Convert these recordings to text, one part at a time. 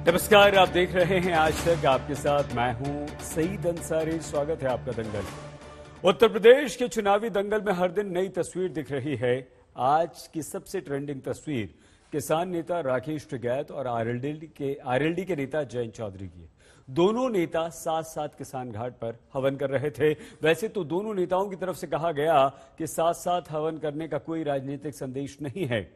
नमस्कार, आप देख रहे हैं आज तक। आपके साथ मैं हूं सईद अंसारी। स्वागत है आपका दंगल। उत्तर प्रदेश के चुनावी दंगल में हर दिन नई तस्वीर दिख रही है। आज की सबसे ट्रेंडिंग तस्वीर किसान नेता राकेश टिकैत और आरएलडी के नेता जयंत चौधरी की। दोनों नेता साथ साथ किसान घाट पर हवन कर रहे थे। वैसे तो दोनों नेताओं की तरफ से कहा गया कि साथ साथ हवन करने का कोई राजनीतिक संदेश नहीं है,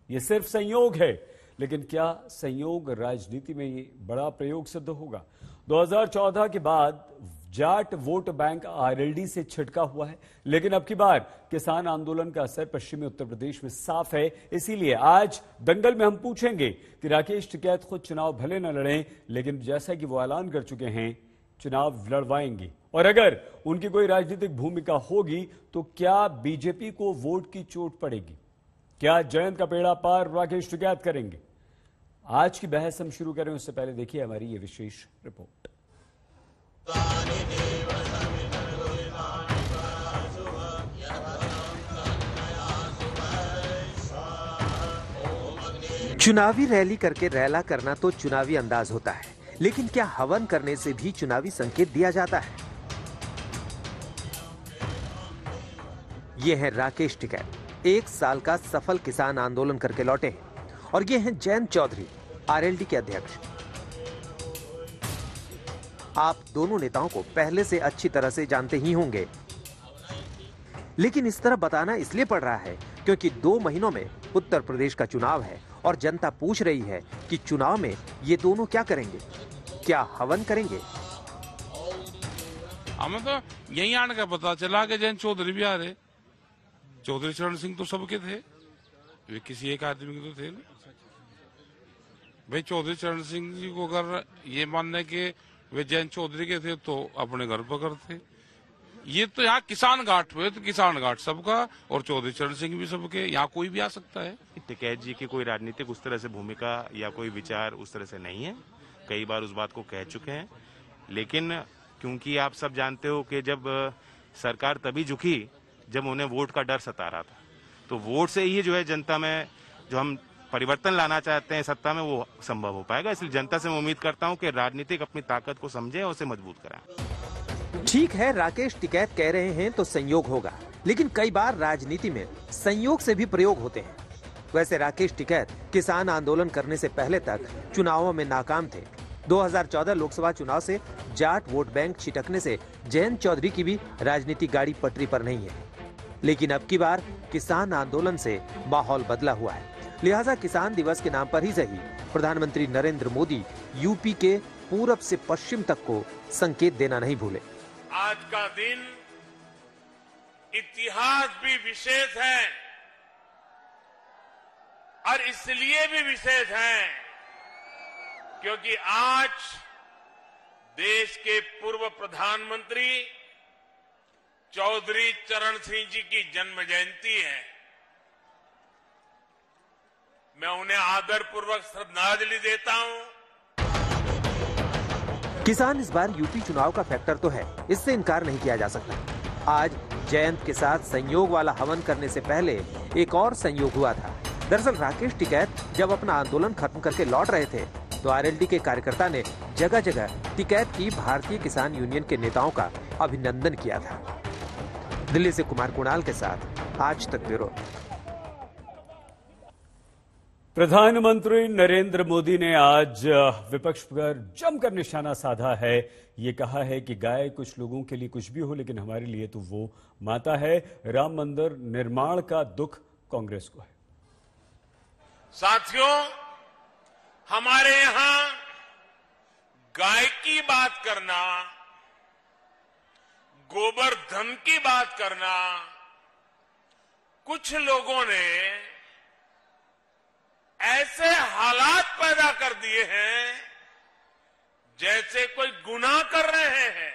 ये सिर्फ संयोग है। लेकिन क्या संयोग राजनीति में ये बड़ा प्रयोग सिद्ध होगा? 2014 के बाद जाट वोट बैंक आरएलडी से छिटका हुआ है, लेकिन अब की बार किसान आंदोलन का असर पश्चिमी उत्तर प्रदेश में साफ है। इसीलिए आज दंगल में हम पूछेंगे कि राकेश टिकैत खुद चुनाव भले न लड़ें, लेकिन जैसा कि वो ऐलान कर चुके हैं चुनाव लड़वाएंगे, और अगर उनकी कोई राजनीतिक भूमिका होगी तो क्या बीजेपी को वोट की चोट पड़ेगी? क्या जयंत का बेड़ा पार राकेश टिकैत करेंगे? आज की बहस हम शुरू करें उससे पहले देखिए हमारी ये विशेष रिपोर्ट। चुनावी रैली करके रैला करना तो चुनावी अंदाज होता है, लेकिन क्या हवन करने से भी चुनावी संकेत दिया जाता है? ये है राकेश टिकैत, 1 साल का सफल किसान आंदोलन करके लौटे हैं, और ये हैं जयंत चौधरी, आरएलडी के अध्यक्ष। आप दोनों नेताओं को पहले से अच्छी तरह से जानते ही होंगे, लेकिन इस तरह बताना इसलिए पड़ रहा है क्योंकि 2 महीनों में उत्तर प्रदेश का चुनाव है और जनता पूछ रही है कि चुनाव में ये दोनों क्या करेंगे, क्या हवन करेंगे? हमें तो यही आने का पता चला कि जयंत चौधरी भी आ रहे। चौधरी चरण सिंह तो सबके थे, वे किसी एक आदमी के तो थे नहीं। भाई चौधरी चरण सिंह जी को अगर ये मानने के वे जयंत चौधरी के थे तो अपने घर पर करते। ये तो यहाँ किसान घाट हुए तो किसान घाट सबका, और चौधरी चरण सिंह भी सबके, यहाँ कोई भी आ सकता है। टिकैत जी की कोई राजनीतिक उस तरह से भूमिका या कोई विचार उस तरह से नहीं है, कई बार उस बात को कह चुके हैं। लेकिन क्योंकि आप सब जानते हो कि जब सरकार तभी झुकी जब उन्हें वोट का डर सता रहा था, तो वोट से ही जो है जनता में जो हम परिवर्तन लाना चाहते हैं सत्ता में, वो संभव हो पाएगा। इसलिए जनता से मैं उम्मीद करता हूं कि राजनीतिक अपनी ताकत को समझे और उसे मजबूत कराएं। ठीक है, राकेश टिकैत कह रहे हैं तो संयोग होगा, लेकिन कई बार राजनीति में संयोग से भी प्रयोग होते हैं। वैसे राकेश टिकैत किसान आंदोलन करने से पहले तक चुनावों में नाकाम थे। 2014 लोकसभा चुनाव से जाट वोट बैंक छिटकने से जयंत चौधरी की भी राजनीतिक गाड़ी पटरी पर नहीं है, लेकिन अब की बार किसान आंदोलन से माहौल बदला हुआ है। लिहाजा किसान दिवस के नाम पर ही सही प्रधानमंत्री नरेंद्र मोदी यूपी के पूरब से पश्चिम तक को संकेत देना नहीं भूले। आज का दिन इतिहास भी विशेष है, और इसलिए भी विशेष है क्योंकि आज देश के पूर्व प्रधानमंत्री चौधरी चरण सिंह जी की जन्म जयंती है। मैं उन्हें आदरपूर्वक श्रद्धांजलि देता हूं। किसान इस बार यूपी चुनाव का फैक्टर तो है, इससे इनकार नहीं किया जा सकता। आज जयंत के साथ संयोग वाला हवन करने से पहले एक और संयोग हुआ था। दरअसल राकेश टिकैत जब अपना आंदोलन खत्म करके लौट रहे थे तो आरएलडी के कार्यकर्ता ने जगह जगह टिकैत की भारतीय किसान यूनियन के नेताओं का अभिनंदन किया था। दिल्ली से कुमार कुणाल के साथ आज तक ब्यूरो। प्रधानमंत्री नरेंद्र मोदी ने आज विपक्ष पर जमकर निशाना साधा है। ये कहा है कि गाय कुछ लोगों के लिए कुछ भी हो, लेकिन हमारे लिए तो वो माता है। राम मंदिर निर्माण का दुख कांग्रेस को है। साथियों, हमारे यहां गाय की बात करना, गोबर धन की बात करना, कुछ लोगों ने ऐसे हालात पैदा कर दिए हैं जैसे कोई गुनाह कर रहे हैं,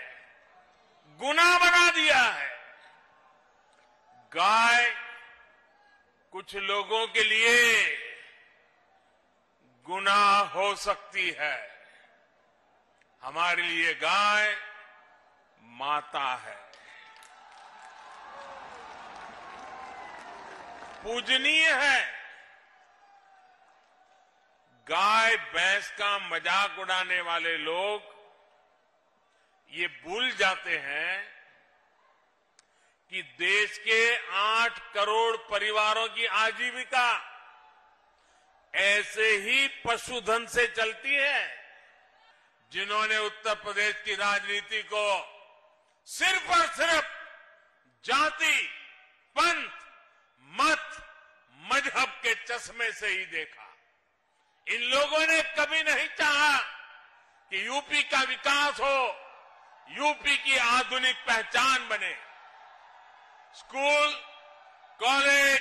गुनाह बना दिया है। गाय कुछ लोगों के लिए गुनाह हो सकती है, हमारे लिए गाय माता है, पूजनीय है। गाय भैंस का मजाक उड़ाने वाले लोग ये भूल जाते हैं कि देश के 8 करोड़ परिवारों की आजीविका ऐसे ही पशुधन से चलती है। जिन्होंने उत्तर प्रदेश की राजनीति को सिर्फ और सिर्फ जाति, पंथ, मत, मजहब के चश्मे से ही देखा, इन लोगों ने कभी नहीं चाहा कि यूपी का विकास हो, यूपी की आधुनिक पहचान बने। स्कूल, कॉलेज,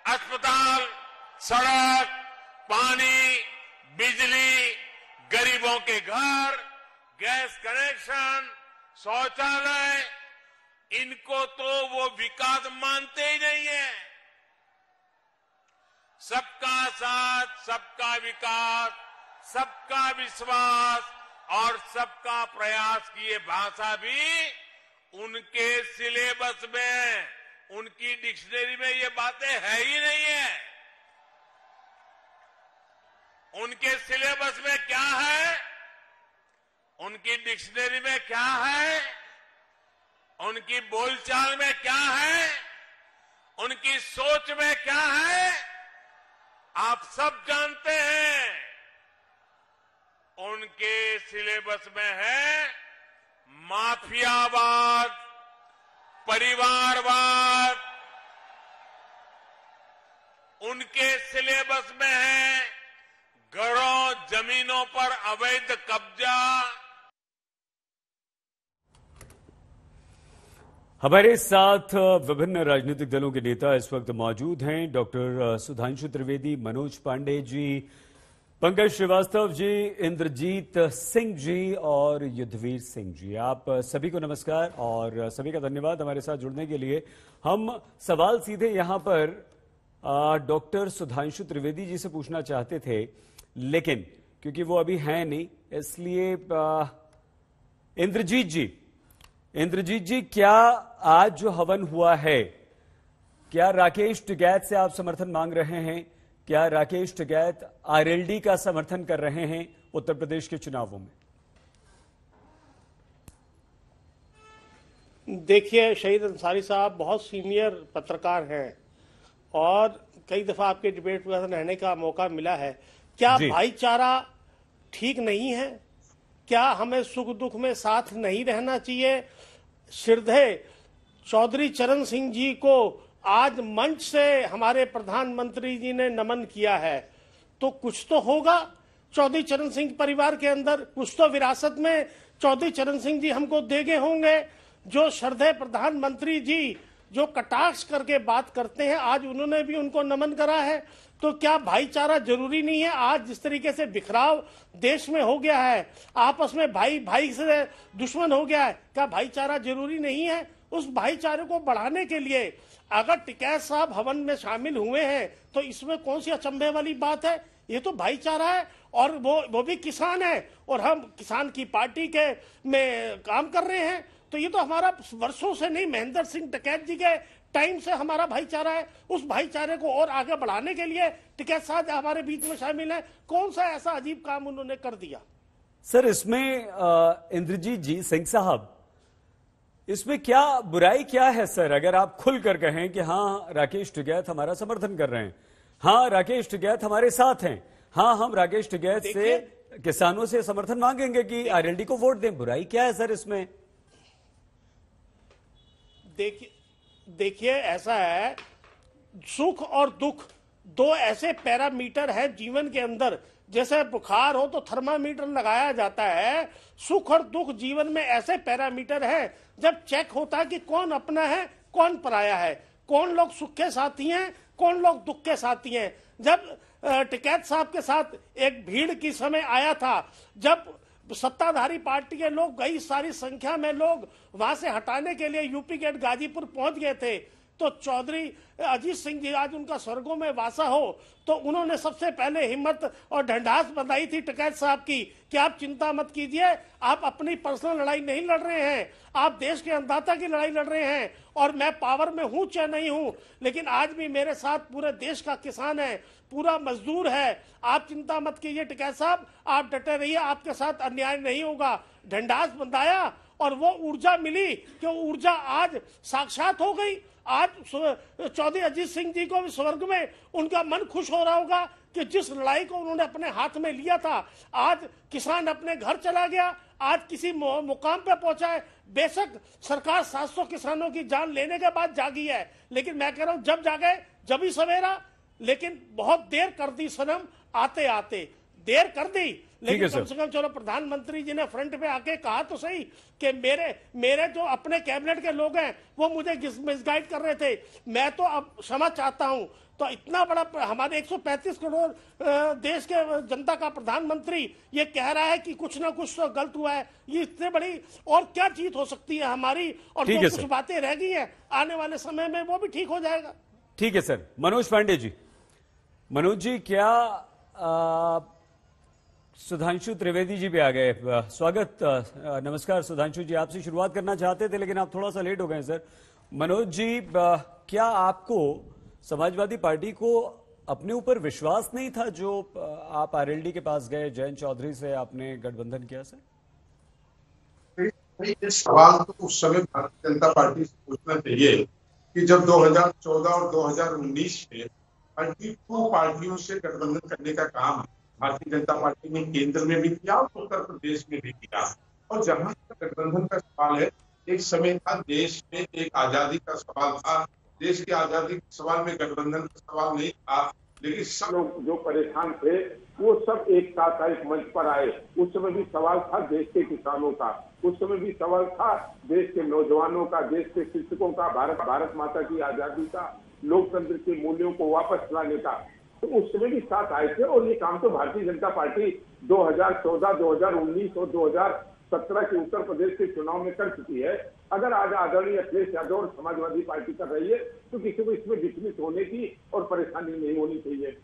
अस्पताल, सड़क, पानी, बिजली, गरीबों के घर, गैस कनेक्शन, शौचालय, इनको तो वो विकास मानते ही नहीं है। सबका साथ, सबका विकास, सबका विश्वास और सबका प्रयास की ये भाषा भी उनके सिलेबस में, उनकी डिक्शनरी में ये बातें है ही नहीं है। उनके सिलेबस में क्या है, उनकी डिक्शनरी में क्या है, उनकी बोलचाल में क्या है, उनकी सोच में क्या है, आप सब जानते हैं। उनके सिलेबस में है माफियावाद, परिवारवाद, उनके सिलेबस में है घरों, जमीनों पर अवैध कब्जा। हमारे साथ विभिन्न राजनीतिक दलों के नेता इस वक्त मौजूद हैं। डॉक्टर सुधांशु त्रिवेदी, मनोज पांडे जी, पंकज श्रीवास्तव जी, इंद्रजीत सिंह जी और युद्धवीर सिंह जी, आप सभी को नमस्कार और सभी का धन्यवाद हमारे साथ जुड़ने के लिए। हम सवाल सीधे यहां पर डॉक्टर सुधांशु त्रिवेदी जी से पूछना चाहते थे, लेकिन क्योंकि वो अभी हैं नहीं, इसलिए इंद्रजीत जी, क्या आज जो हवन हुआ है, क्या राकेश टिकैत से आप समर्थन मांग रहे हैं? क्या राकेश टिकैत आरएलडी का समर्थन कर रहे हैं उत्तर प्रदेश के चुनावों में? देखिए, शहीद अंसारी साहब बहुत सीनियर पत्रकार हैं और कई दफा आपके डिबेट में रहने का मौका मिला है। क्या भाईचारा ठीक नहीं है? क्या हमें सुख दुख में साथ नहीं रहना चाहिए? श्रद्धेय चौधरी चरण सिंह जी को आज मंच से हमारे प्रधानमंत्री जी ने नमन किया है, तो कुछ तो होगा चौधरी चरण सिंह परिवार के अंदर, कुछ तो विरासत में चौधरी चरण सिंह जी हमको दे गए होंगे। जो श्रद्धेय प्रधानमंत्री जी जो कटाक्ष करके बात करते हैं, आज उन्होंने भी उनको नमन करा है। तो क्या भाईचारा जरूरी नहीं है? आज जिस तरीके से बिखराव देश में हो गया है, आपस में भाई भाई से दुश्मन हो गया है, क्या भाईचारा जरूरी नहीं है? उस भाईचारे को बढ़ाने के लिए अगर टिकैत साहब हवन में शामिल हुए हैं तो इसमें कौन सी अचंभे वाली बात है? ये तो भाईचारा है और वो भी किसान है और हम किसान की पार्टी के में काम कर रहे हैं। तो ये तो हमारा वर्षों से नहीं, महेंद्र सिंह टिकैत जी के टाइम से हमारा भाईचारा है। उस भाईचारे को और आगे बढ़ाने के लिए टिकैत साहब हमारे बीच में शामिल है। कौन सा ऐसा अजीब काम उन्होंने कर दिया? सर, इसमें इंद्रजीत जी सिंह साहब, इसमें क्या बुराई क्या है सर? अगर आप खुल कर कहें कि हाँ राकेश टिकैत हमारा समर्थन कर रहे हैं, हाँ राकेश टिकैत हमारे साथ हैं, हाँ हम राकेश टिकैत से किसानों से समर्थन मांगेंगे कि आरएलडी को वोट दें, बुराई क्या है सर इसमें? देखिए ऐसा है, सुख और दुख दो ऐसे पैरामीटर हैं जीवन के अंदर। जैसे बुखार हो तो थर्मामीटर लगाया जाता है, सुख और दुख जीवन में ऐसे पैरामीटर हैं जब चेक होता है कि कौन अपना है कौन पराया है, कौन लोग सुख के साथी हैं कौन लोग दुख के साथी हैं। जब टिकैत साहब के साथ एक भीड़ की समय आया था, जब सत्ताधारी पार्टी के लोग कई सारी संख्या में लोग वहां से हटाने के लिए यूपी गेट गाजीपुर पहुंच गए थे, तो चौधरी अजीत सिंह जी आज उनका स्वर्गों में वासा हो, तो उन्होंने सबसे पहले हिम्मत और ढंढास बंधाई थी टिकैत साहब की कि आप चिंता मत कीजिए, आप अपनी पर्सनल लड़ाई नहीं लड़ रहे हैं, आप देश के अन्नदाता की लड़ाई लड़ रहे हैं, और मैं पावर में हूं चाहे नहीं हूं, लेकिन आज भी मेरे साथ पूरे देश का किसान है, पूरा मजदूर है, आप चिंता मत कीजिए टिकैत साहब, आप डटे रहिए, आपके साथ अन्याय नहीं होगा। ढंढास बंधाया और वो ऊर्जा मिली कि ऊर्जा आज साक्षात हो गई। आज चौधरी अजीत सिंह जी को भी स्वर्ग में उनका मन खुश हो रहा होगा कि जिस लड़ाई को उन्होंने अपने हाथ में लिया था, आज किसान अपने घर चला गया, आज किसी मुकाम पे पहुंचा है। बेशक सरकार 700 किसानों की जान लेने के बाद जागी है, लेकिन मैं कह रहा हूं जब जागे जब ही सवेरा, लेकिन बहुत देर कर दी सनम, आते आते देर कर दी, लेकिन कम से कम चलो प्रधानमंत्री जी ने फ्रंट पे आके कहा तो सही कि मेरे जो अपने कैबिनेट के लोग हैं वो मुझे मिसगाइड कर रहे थे, मैं तो अब क्षमा चाहता हूं। तो इतना बड़ा हमारे 135 करोड़ देश के जनता का प्रधानमंत्री ये कह रहा है कि कुछ ना कुछ तो गलत हुआ है, ये इतने बड़ी और क्या जीत हो सकती है हमारी, और जो कुछ बातें रह गई है आने वाले समय में वो भी ठीक हो जाएगा। ठीक है सर। मनोज पांडे जी, मनोज जी क्या सुधांशु त्रिवेदी जी भी आ गए, स्वागत। नमस्कार सुधांशु जी, आपसे शुरुआत करना चाहते थे लेकिन आप थोड़ा सा लेट हो गए सर। मनोज जी, क्या आपको समाजवादी पार्टी को अपने ऊपर विश्वास नहीं था जो आप आरएलडी के पास गए, जयंत चौधरी से आपने गठबंधन किया सर? ये सवाल तो उस समय भारतीय जनता पार्टी से पूछना चाहिए कि जब 2014 और 2019 में 22 पार्टियों से गठबंधन करने का काम भारतीय जनता पार्टी ने केंद्र में भी किया और उत्तर प्रदेश में भी किया। और जहां तक गठबंधन का सवाल है, एक समय था देश में एक आजादी का सवाल था, देश की आजादी के सवाल में गठबंधन का सवाल नहीं था, लेकिन सब लोग जो परेशान थे वो सब एक साथ एक मंच पर आए। उस समय भी सवाल था देश के किसानों का, उस समय भी सवाल था देश के नौजवानों का, देश के शिक्षकों का, भारत माता की आजादी का, लोकतंत्र के मूल्यों को वापस लाने का। तो उस समय भी साथ आए थे और ये काम तो भारतीय जनता पार्टी 2014, 2019 और 2017 के उत्तर प्रदेश के चुनाव में कर चुकी है। अगर आज आदरणीय अखिलेश यादव और समाजवादी पार्टी कर रही है तो किसी को इसमें विचलित होने की और परेशानी नहीं होनी चाहिए।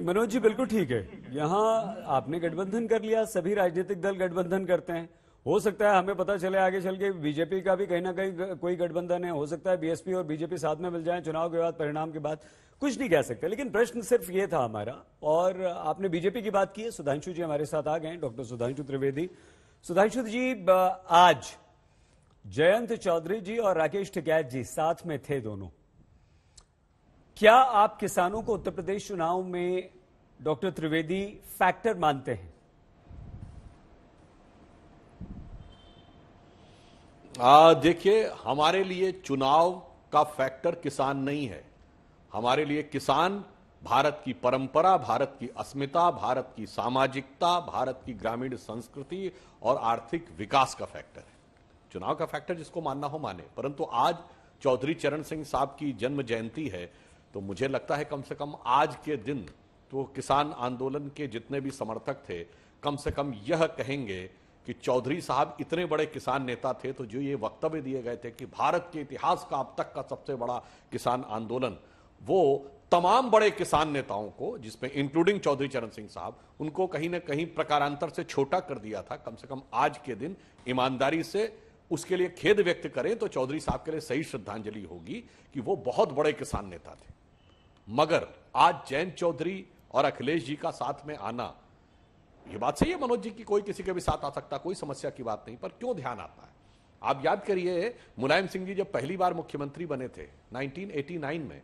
मनोज जी बिल्कुल ठीक है, यहाँ आपने गठबंधन कर लिया, सभी राजनीतिक दल गठबंधन करते हैं, हो सकता है हमें पता चले आगे चल के बीजेपी का भी कहीं ना कहीं कोई गठबंधन है, हो सकता है बीएसपी और बीजेपी साथ में मिल जाएं चुनाव के बाद, परिणाम के बाद, कुछ नहीं कह सकते। लेकिन प्रश्न सिर्फ ये था हमारा, और आपने बीजेपी की बात की है, सुधांशु जी हमारे साथ आ गए, डॉक्टर सुधांशु त्रिवेदी। सुधांशु जी, आज जयंत चौधरी जी और राकेश टिकैत जी साथ में थे दोनों, क्या आप किसानों को उत्तर प्रदेश चुनाव में डॉक्टर त्रिवेदी फैक्टर मानते हैं? देखिए, हमारे लिए चुनाव का फैक्टर किसान नहीं है, हमारे लिए किसान भारत की परंपरा, भारत की अस्मिता, भारत की सामाजिकता, भारत की ग्रामीण संस्कृति और आर्थिक विकास का फैक्टर है। चुनाव का फैक्टर जिसको मानना हो माने, परंतु आज चौधरी चरण सिंह साहब की जन्म जयंती है, तो मुझे लगता है कम से कम आज के दिन तो किसान आंदोलन के जितने भी समर्थक थे कम से कम यह कहेंगे कि चौधरी साहब इतने बड़े किसान नेता थे, तो जो ये वक्तव्य दिए गए थे कि भारत के इतिहास का अब तक का सबसे बड़ा किसान आंदोलन, वो तमाम बड़े किसान नेताओं को, जिसमें इंक्लूडिंग चौधरी चरण सिंह साहब, उनको कहीं ना कहीं प्रकारांतर से छोटा कर दिया था। कम से कम आज के दिन ईमानदारी से उसके लिए खेद व्यक्त करें तो चौधरी साहब के लिए सही श्रद्धांजलि होगी कि वो बहुत बड़े किसान नेता थे। मगर आज जयंत चौधरी और अखिलेश जी का साथ में आना, ये बात सही है मनोज जी की कोई किसी के भी साथ आ सकता, कोई समस्या की बात नहीं, पर क्यों ध्यान आता है? आप याद करिए, मुलायम सिंह जी जब पहली बार मुख्यमंत्री बने थे 1989 में,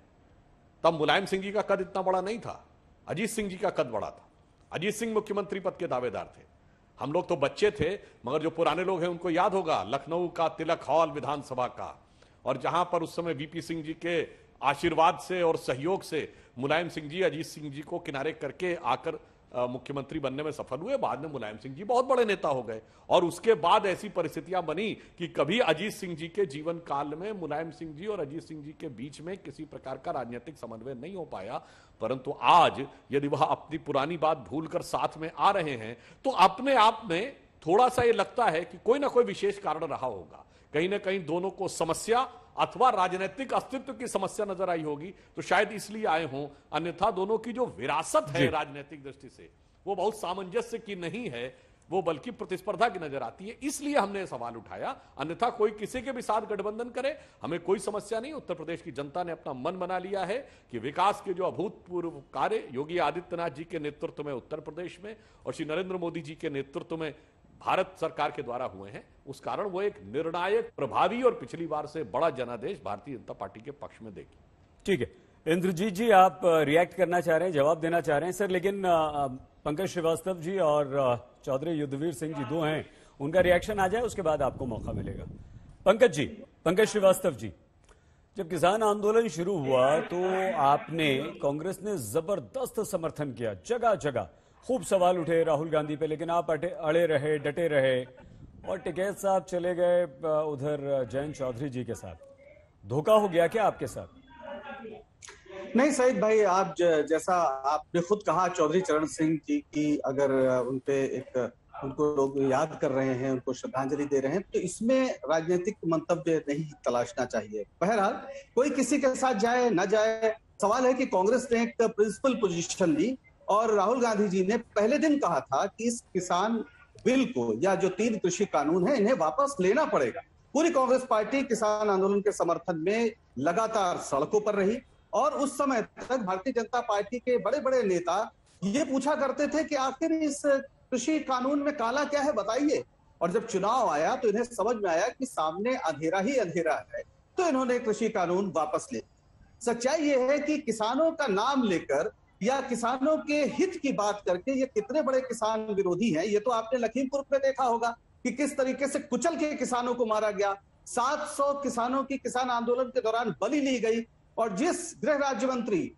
तब मुलायम सिंह जी का कद इतना बड़ा नहीं था, अजीत सिंह जी का कद बड़ा था। अजीत सिंह मुख्यमंत्री पद के दावेदार थे, हम लोग तो बच्चे थे, मगर जो पुराने लोग हैं उनको याद होगा लखनऊ का तिलक हॉल विधानसभा का, और जहां पर उस समय वीपी सिंह जी के आशीर्वाद से और सहयोग से मुलायम सिंह जी अजीत सिंह जी को किनारे करके आकर मुख्यमंत्री बनने में सफल हुए। बाद में मुलायम सिंह जी बहुत बड़े नेता हो गए, और उसके बाद ऐसी परिस्थितियां बनी कि कभी अजीत सिंह जी के जीवन काल में मुलायम सिंह जी और अजीत सिंह जी के बीच में किसी प्रकार का राजनीतिक समन्वय नहीं हो पाया। परंतु आज यदि वह अपनी पुरानी बात भूलकर साथ में आ रहे हैं, तो अपने आप में थोड़ा सा ये लगता है कि कोई ना कोई विशेष कारण रहा होगा, कहीं ना कहीं दोनों को समस्या अथवा राजनीतिक अस्तित्व की समस्या नजर आई होगी तो शायद इसलिए आए हों, अन्यथा दोनों की जो विरासत है राजनीतिक दृष्टि से वो बहुत सामंजस्य की नहीं है, वो बल्कि प्रतिस्पर्धा की नजर आती है। इसलिए हमने सवाल उठाया, अन्यथा कोई किसी के भी साथ गठबंधन करे, हमें कोई समस्या नहीं। उत्तर प्रदेश की जनता ने अपना मन बना लिया है कि विकास के जो अभूतपूर्व कार्य योगी आदित्यनाथ जी के नेतृत्व में उत्तर प्रदेश में और श्री नरेंद्र मोदी जी के नेतृत्व में भारत सरकार के द्वारा हुए हैं, उस कारण वो एक निर्णायक, प्रभावी और पिछली बार से बड़ा जनादेश भारतीय जनता पार्टी के पक्ष में देगी। ठीक है, इंद्रजीत जी आप रिएक्ट करना चाह रहे हैं, जवाब देना चाह रहे हैं सर, लेकिन पंकज श्रीवास्तव जी और चौधरी युद्धवीर सिंह जी दो हैं, उनका रिएक्शन आ जाए, उसके बाद आपको मौका मिलेगा। पंकज श्रीवास्तव जी, जब किसान आंदोलन शुरू हुआ तो आपने, कांग्रेस ने जबरदस्त समर्थन किया, जगह जगह खूब सवाल उठे राहुल गांधी पे, लेकिन आप अड़े रहे, डटे रहे और टिकैत साहब चले गए उधर जयंत चौधरी जी के साथ। धोखा हो गया क्या आपके साथ? नहीं सईद भाई, आप जैसा आपने खुद कहा, चौधरी चरण सिंह जी की अगर उनपे उनको लोग याद कर रहे हैं, उनको श्रद्धांजलि दे रहे हैं, तो इसमें राजनीतिक मंतव्य नहीं तलाशना चाहिए। बहरहाल कोई किसी के साथ जाए ना जाए, सवाल है कि कांग्रेस ने एक प्रिंसिपल पोजीशन ली और राहुल गांधी जी ने पहले दिन कहा था कि इस किसान बिल को या जो 3 कृषि कानून है इन्हें वापस लेना पड़ेगा। पूरी कांग्रेस पार्टी किसान आंदोलन के समर्थन में लगातार सड़कों पर रही और उस समय तक भारतीय जनता पार्टी के बड़े बड़े नेता ये पूछा करते थे कि आखिर इस कृषि कानून में काला क्या है, बताइए। और जब चुनाव आया तो इन्हें समझ में आया कि सामने अंधेरा ही अंधेरा है, तो इन्होंने कृषि कानून वापस ले। सच्चाई ये है कि किसानों का नाम लेकर या किसानों के हित की बात करके ये कितने बड़े किसान विरोधी हैं, ये तो आपने लखीमपुर में देखा होगा कि किस तरीके से कुचल के किसानों को मारा गया। 700 किसानों की किसान आंदोलन के दौरान बलि ली गई और जिस गृह राज्य मंत्री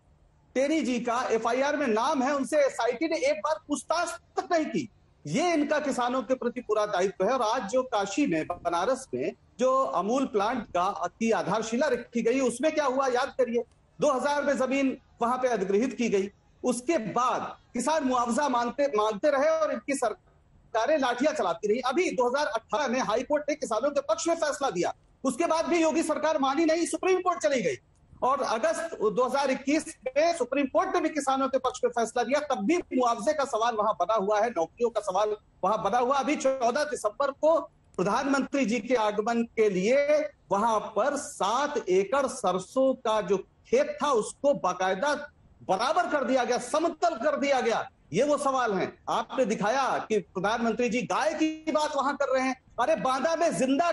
टेरी जी का FIR में नाम है, उनसे SIT ने एक बार पूछताछ तक नहीं की। ये इनका किसानों के प्रति पूरा दायित्व है। और आज जो काशी में, बनारस में जो अमूल प्लांट की आधारशिला रखी गई, उसमें क्या हुआ याद करिए। 2000 में जमीन वहां पे अधिग्रहित की गई, उसके बाद किसान मुआवजा मांगते रहे और इनकी सरकारें लाठियां चलाती रही। अभी 2018 में हाई कोर्ट ने किसानों के पक्ष में फैसला दिया, उसके बाद भी योगी सरकार मानी नहीं, सुप्रीम कोर्ट चली गई और अगस्त 2021 में सुप्रीम कोर्ट ने भी किसानों के पक्ष में फैसला दिया, तब भी मुआवजे का सवाल वहां बना हुआ है, नौकरियों का सवाल वहां बना हुआ। अभी 14 दिसंबर को प्रधानमंत्री जी के आगमन के लिए वहां पर 7 एकड़ सरसों का जो खेत था उसको बाकायदा बराबर कर दिया गया, समतल कर दिया गया। ये वो सवाल हैं। आपने दिखाया कि प्रधानमंत्री जी गाय की बात वहां कर रहे हैं। अरे बांदा में जिंदा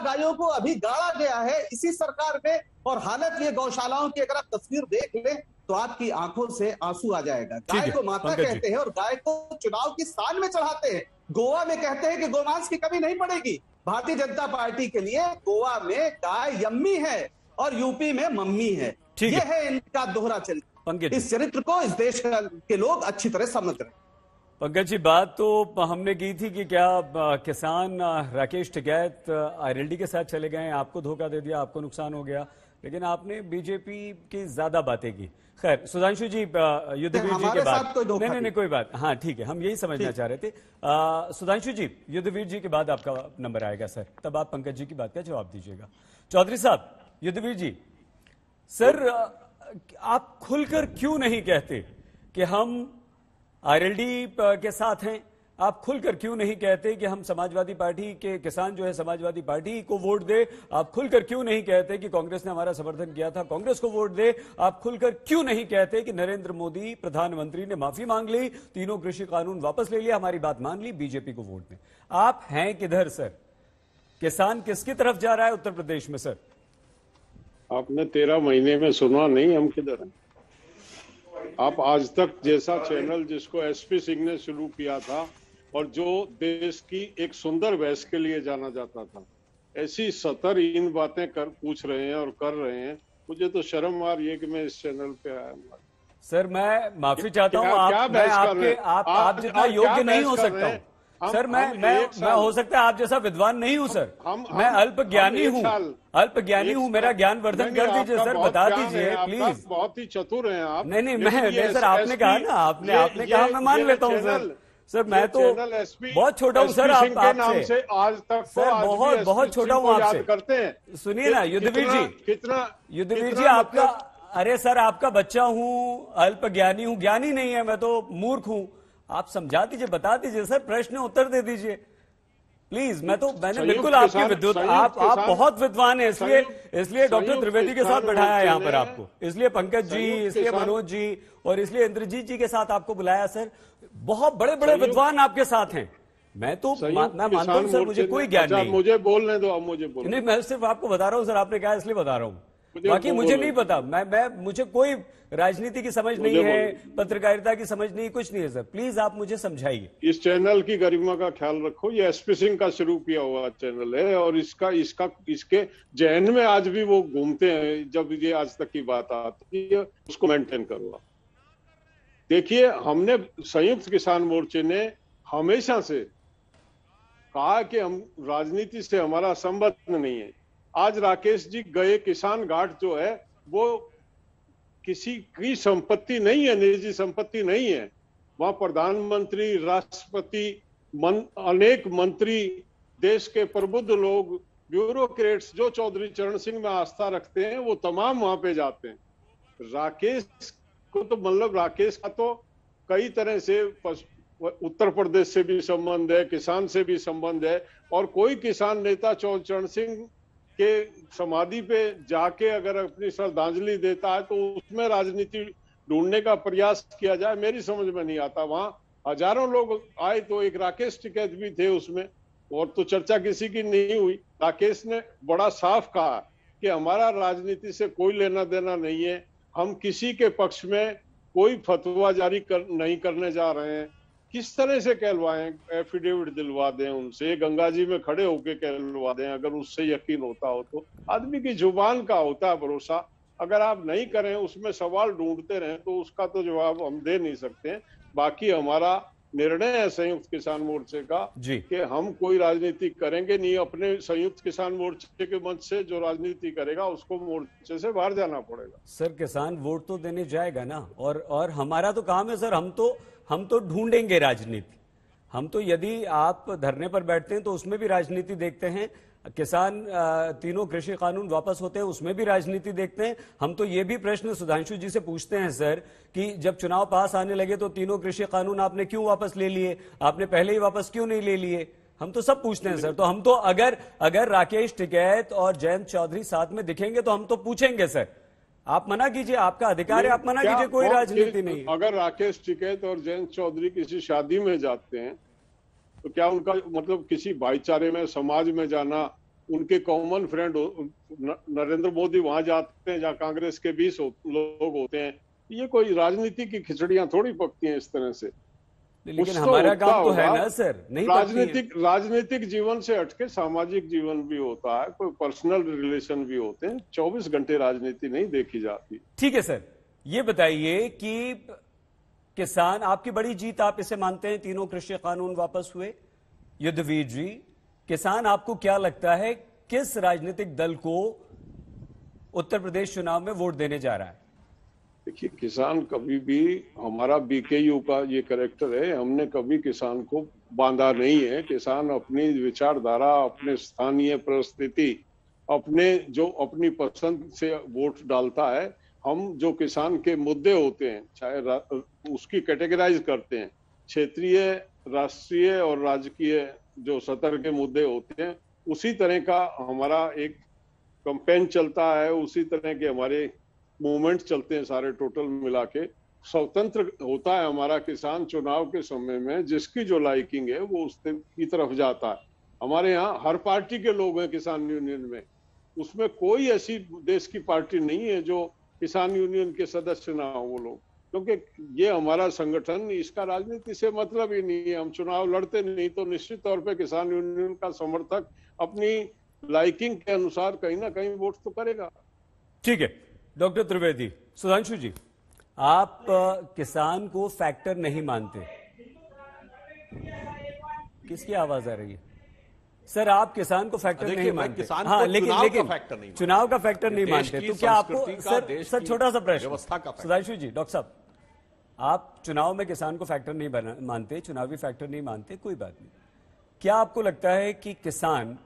गायों को अभी गाड़ा गया है इसी सरकार में, और हालत ये गौशालाओं की अगर आप तस्वीर देख लें तो आपकी आंखों से आंसू आ जाएगा। गाय को माता कहते हैं और गाय को चुनाव की स्थान में चढ़ाते हैं। गोवा में कहते हैं कि गोमांस की कमी नहीं पड़ेगी। भारतीय जनता पार्टी के लिए गोवा में गाय यम्मी है और यूपी में मम्मी है। ये है इनका दोहरा चरित्र। इस चरित्र को इस देश के लोग अच्छी तरह समझ रहे हैं। पंकज जी, बात तो हमने की थी कि क्या किसान राकेश टिकैत ILD के साथ चले गए, आपको धोखा दे दिया, आपको नुकसान हो गया, लेकिन आपने बीजेपी की ज्यादा बातें की। खैर, सुधांशु जी, युद्धवीर जी के बाद नहीं कोई बात, हाँ ठीक है, हम यही समझना चाह रहे थे। सुधांशु जी, युद्धवीर जी के बाद आपका नंबर आएगा सर, तब आप पंकज जी की बात का जवाब दीजिएगा। चौधरी साहब, युद्धवीर जी, सर आप खुलकर क्यों नहीं कहते कि हम ILD के साथ हैं? आप खुलकर क्यों नहीं कहते कि हम समाजवादी पार्टी के किसान जो है समाजवादी पार्टी को वोट दे? आप खुलकर क्यों नहीं कहते कि कांग्रेस ने हमारा समर्थन किया था, कांग्रेस को वोट दे? आप खुलकर क्यों नहीं कहते कि नरेंद्र मोदी प्रधानमंत्री ने माफी मांग ली, 3 कृषि कानून वापस ले लिया, हमारी बात मान ली, बीजेपी को वोट दें? आप हैं किधर सर? किसान किसकी तरफ जा रहा है उत्तर प्रदेश में सर? आपने 13 महीने में सुना नहीं हम किधर हैं। आप आज तक जैसा चैनल जिसको SP सिंह ने शुरू किया था और जो देश की एक सुंदर भैंस के लिए जाना जाता था, ऐसी 70 बातें पूछ रहे हैं और कर रहे हैं। मुझे तो शर्म आ रही है कि मैं इस चैनल पे आया हूँ। सर मैं माफी चाहता हूँ, आप जितना योग्य नहीं हो सकता हूँ सर। मैं हो सकता है आप जैसा विद्वान नहीं हूँ सर, मैं अल्पज्ञानी हूँ, मेरा ज्ञान वर्धन कर दीजिए सर, बता दीजिए प्लीज। बहुत ही चतुर हैं आप। नहीं मैं सर, आपने कहा ना, आपने कहा, मैं मान लेता हूँ सर। सर मैं तो बहुत छोटा हूँ सर आपसे, आज तक सर बहुत छोटा हूँ आपसे करते हैं। सुनिए ना युद्धवीर जी, युद्धवीर जी आपका, अरे सर आपका बच्चा हूँ, अल्प ज्ञानी हूँ, ज्ञानी नहीं है मैं तो मूर्ख हूँ, आप समझा दीजिए, बता दीजिए सर, प्रश्न उत्तर दे दीजिए प्लीज। मैंने बिल्कुल आपकी विद्युत, आप बहुत विद्वान है, इसलिए डॉक्टर त्रिवेदी के साथ बैठाया है यहाँ पर आपको, इसलिए पंकज जी, इसलिए मनोज जी और इसलिए इंद्रजीत जी के साथ आपको बुलाया सर। बहुत बड़े बड़े विद्वान आपके साथ हैं, मैं मानता हूँ सर, मुझे कोई ज्ञान नहीं। मुझे बोलने दो, अब मुझे बोलने नहीं, मैं सिर्फ आपको बता रहा हूँ सर, आपने कहा इसलिए बता रहा हूँ, बाकी मुझे नहीं पता, मुझे कोई राजनीति की समझ नहीं है, पत्रकारिता की समझ नहीं, कुछ नहीं है सर, प्लीज आप मुझे समझाइए। इस चैनल की गरिमा का ख्याल रखो, ये एसपी सिंह का शुरू किया हुआ चैनल है और इसके जहन में आज भी वो घूमते हैं, जब ये आज तक की बात आती है उसको मेंटेन करो। देखिए, हमने संयुक्त किसान मोर्चे ने हमेशा से कहा कि हम राजनीति से हमारा संबंध नहीं है। आज राकेश जी गए, किसान घाट जो है वो किसी की संपत्ति नहीं है, निजी संपत्ति नहीं है। वहां प्रधानमंत्री, राष्ट्रपति, अनेक मंत्री, देश के प्रबुद्ध लोग, ब्यूरोक्रेट्स जो चौधरी चरण सिंह में आस्था रखते हैं वो तमाम वहां पे जाते हैं। राकेश को तो मतलब राकेश का तो कई तरह से उत्तर प्रदेश से भी संबंध है, किसान से भी संबंध है, और कोई किसान नेता चौधरी चरण सिंह के समाधि पे जाके अगर अपनी श्रद्धांजलि देता है तो उसमें राजनीति ढूंढने का प्रयास किया जाए, मेरी समझ में नहीं आता। वहां हजारों लोग आए तो एक राकेश टिकैत भी थे उसमें, और तो चर्चा किसी की नहीं हुई। राकेश ने बड़ा साफ कहा कि हमारा राजनीति से कोई लेना देना नहीं है, हम किसी के पक्ष में कोई फतवा जारी नहीं करने जा रहे हैं। किस तरह से कहलवाएं, एफिडेविट दिलवा दें उनसे, गंगा जी में खड़े होके कहलवा दें, अगर उससे यकीन होता हो तो। आदमी की जुबान का होता है भरोसा, अगर आप नहीं करें, उसमें सवाल ढूंढते रहें तो उसका तो जवाब हम दे नहीं सकते। बाकी हमारा निर्णय है संयुक्त किसान मोर्चे का कि हम कोई राजनीति करेंगे नहीं। अपने संयुक्त किसान मोर्चे के मंच से जो राजनीति करेगा उसको मोर्चे से बाहर जाना पड़ेगा। सर किसान वोट तो देने जाएगा ना, और हमारा तो काम है सर, हम तो ढूंढेंगे राजनीति। हम तो यदि आप धरने पर बैठते हैं तो उसमें भी राजनीति देखते हैं, किसान तीनों कृषि कानून वापस होते हैं उसमें भी राजनीति देखते हैं। हम तो ये भी प्रश्न सुधांशु जी से पूछते हैं सर कि जब चुनाव पास आने लगे तो तीनों कृषि कानून आपने क्यों वापस ले लिए, आपने पहले ही वापस क्यों नहीं ले लिए, हम तो सब पूछते हैं सर। तो हम तो अगर राकेश टिकैत और जयंत चौधरी साथ में दिखेंगे तो हम तो पूछेंगे सर, आप मना कीजिए, आपका अधिकार है, आप मना कीजिए, कोई राजनीति नहीं। अगर राकेश टिकैत और जयंत चौधरी किसी शादी में जाते हैं तो क्या उनका मतलब किसी भाईचारे में, समाज में जाना, उनके कॉमन फ्रेंड नरेंद्र मोदी वहां जाते हैं जहां कांग्रेस के 20 लोग होते हैं, ये कोई राजनीति की खिचड़ियां थोड़ी पकती हैं इस तरह से। लेकिन हमारा काम तो है ना सर, नहीं राजनीतिक जीवन से हटके सामाजिक जीवन भी होता है, कोई पर्सनल रिलेशन भी होते हैं, 24 घंटे राजनीति नहीं देखी जाती। ठीक है सर, ये बताइए कि किसान, आपकी बड़ी जीत आप इसे मानते हैं, तीनों कृषि कानून वापस हुए। युद्धवीर जी, किसान आपको क्या लगता है किस राजनीतिक दल को उत्तर प्रदेश चुनाव में वोट देने जा रहा है? देखिए, किसान कभी भी, हमारा बीकेयू का ये कैरेक्टर है, हमने कभी किसान को बांधा नहीं है। किसान अपनी विचारधारा, अपने स्थानीय परिस्थिति, अपनी पसंद से वोट डालता है। हम जो किसान के मुद्दे होते हैं, चाहे उसकी कैटेगराइज करते हैं, क्षेत्रीय, राष्ट्रीय और राजकीय जो सतर के मुद्दे होते हैं, उसी तरह का हमारा एक कैंपेन चलता है, उसी तरह के हमारे मूवमेंट चलते हैं सारे टोटल मिला के। स्वतंत्र होता है हमारा किसान चुनाव के समय में, जिसकी जो लाइकिंग है वो उस की तरफ जाता है। हमारे यहाँ हर पार्टी के लोग हैं किसान यूनियन में, उसमें कोई ऐसी देश की पार्टी नहीं है जो किसान यूनियन के सदस्य ना हो वो लोग, क्योंकि ये हमारा संगठन, इसका राजनीति से मतलब ही नहीं है। हम चुनाव लड़ते नहीं तो निश्चित तौर पे किसान यूनियन का समर्थक अपनी लाइकिंग के अनुसार कहीं ना कहीं वोट तो करेगा। ठीक है डॉक्टर त्रिवेदी। सुधांशु जी, आप किसान को फैक्टर नहीं मानते, किसकी आवाज आ रही है सर? आप किसान को फैक्टर नहीं मानते, हाँ, लेकिन चुनाव का फैक्टर नहीं मानते, तो क्या आपको सर छोटा सा प्रश्न सुधांशु जी, डॉक्टर साहब, आप चुनाव में किसान को फैक्टर नहीं मानते, चुनावी फैक्टर नहीं मानते, कोई बात नहीं। क्या आपको लगता है कि किसान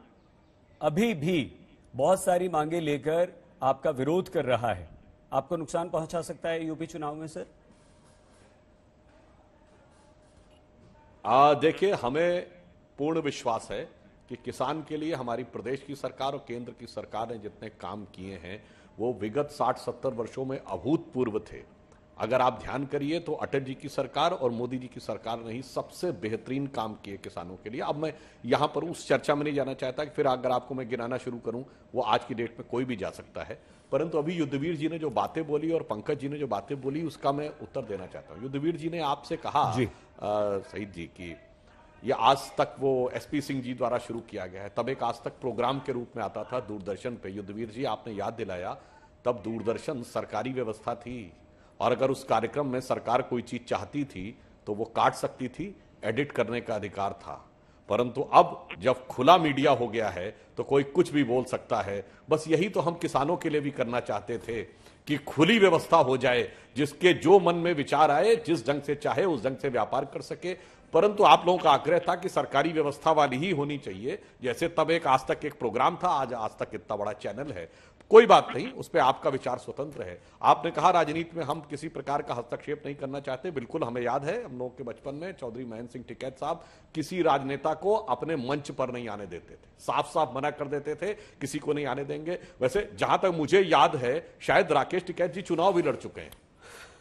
अभी भी बहुत सारी मांगे लेकर आपका विरोध कर रहा है, आपको नुकसान पहुंचा सकता है यूपी चुनाव में सर? देखिए, हमें पूर्ण विश्वास है कि किसान के लिए हमारी प्रदेश की सरकार और केंद्र की सरकार ने जितने काम किए हैं वो विगत 60-70 वर्षों में अभूतपूर्व थे। अगर आप ध्यान करिए तो अटल जी की सरकार और मोदी जी की सरकार ने ही सबसे बेहतरीन काम किए किसानों के लिए। अब मैं यहां पर उस चर्चा में नहीं जाना चाहता कि फिर अगर आपको मैं गिनाना शुरू करूं, वो आज की डेट में कोई भी जा सकता है। परंतु अभी युद्धवीर जी ने जो बातें बोली और पंकज जी ने जो बातें बोली, उसका मैं उत्तर देना चाहता हूं। युद्धवीर जी ने आपसे कहा शहीद जी की ये आज तक वो एसपी सिंह जी द्वारा शुरू किया गया है, तब एक आज तक प्रोग्राम के रूप में आता था दूरदर्शन पे। युद्धवीर जी, आपने याद दिलाया, तब दूरदर्शन सरकारी व्यवस्था थी और अगर उस कार्यक्रम में सरकार कोई चीज चाहती थी तो वो काट सकती थी, एडिट करने का अधिकार था। परंतु अब जब खुला मीडिया हो गया है तो कोई कुछ भी बोल सकता है। बस यही तो हम किसानों के लिए भी करना चाहते थे कि खुली व्यवस्था हो जाए, जिसके जो मन में विचार आए, जिस ढंग से चाहे उस ढंग से व्यापार कर सके। परंतु आप लोगों का आग्रह था कि सरकारी व्यवस्था वाली ही होनी चाहिए, जैसे तब एक आज तक एक प्रोग्राम था, आज आज तक इतना बड़ा चैनल है। कोई बात नहीं, उस पर आपका विचार स्वतंत्र है। आपने कहा राजनीति में हम किसी प्रकार का हस्तक्षेप नहीं करना चाहते। बिल्कुल, हमें याद है हम लोगों के बचपन में चौधरी महेंद्र सिंह टिकैत साहब किसी राजनेता को अपने मंच पर नहीं आने देते थे, साफ साफ मना कर देते थे, किसी को नहीं आने देंगे। वैसे जहां तक मुझे याद है, शायद राकेश टिकैत जी चुनाव भी लड़ चुके हैं,